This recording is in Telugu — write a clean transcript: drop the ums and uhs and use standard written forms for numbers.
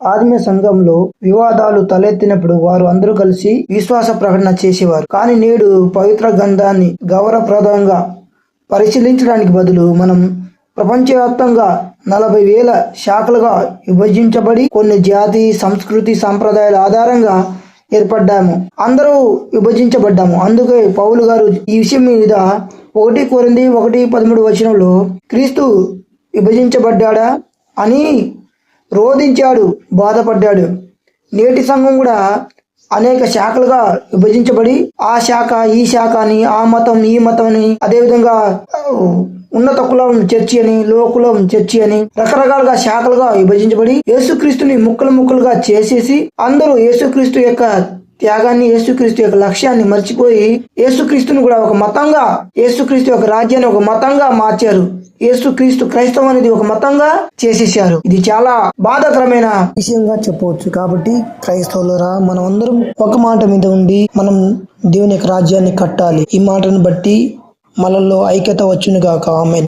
ఆత్మీయ సంఘంలో వివాదాలు తలెత్తినప్పుడు వారు అందరూ కలిసి విశ్వాస ప్రకటన చేసేవారు. కానీ నేడు పవిత్ర గ్రంథాన్ని గౌరవప్రదంగా పరిశీలించడానికి బదులు మనం ప్రపంచవ్యాప్తంగా 40,000 శాఖలుగా విభజించబడి కొన్ని జాతి, సంస్కృతి, సంప్రదాయాల ఆధారంగా ఏర్పడ్డాము. అందరూ విభజించబడ్డాము. అందుకే పౌలు గారు ఈ విషయం మీద 1 కొరింథీ 1:13 క్రీస్తు విభజించబడ్డాడా అని రోధించాడు, బాధపడ్డాడు. నేటి సంఘం కూడా అనేక శాఖలుగా విభజించబడి ఆ శాఖ ఈ శాఖ అని, ఆ మతం ఈ మతం అని, అదేవిధంగా ఉన్నత కులం చర్చి అని, లో కులం చర్చి అని రకరకాలుగా శాఖలుగా విభజించబడి యేసుక్రీస్తుని ముక్కలుగా చేసేసి అందరూ యేసుక్రీస్తు యొక్క త్యాగాన్ని, యేసుక్రీస్తు యొక్క లక్ష్యాన్ని మర్చిపోయి యేసుక్రీస్తుని కూడా ఒక మతంగా, యేసుక్రీస్తు యొక్క రాజ్యాన్ని ఒక మతంగా మార్చారు. యేసుక్రీస్తు క్రైస్తవం అనేది ఒక మతంగా చేసేసారు. ఇది చాలా బాధాకరమైన విషయంగా చెప్పవచ్చు. కాబట్టి క్రైస్తవులరా, మనం అందరం ఒక మాట మీద ఉండి మనం దేవుని యొక్క రాజ్యాన్ని కట్టాలి. ఈ మాటను బట్టి మనలో ఐక్యత వచ్చును గాక. ఆమేన్.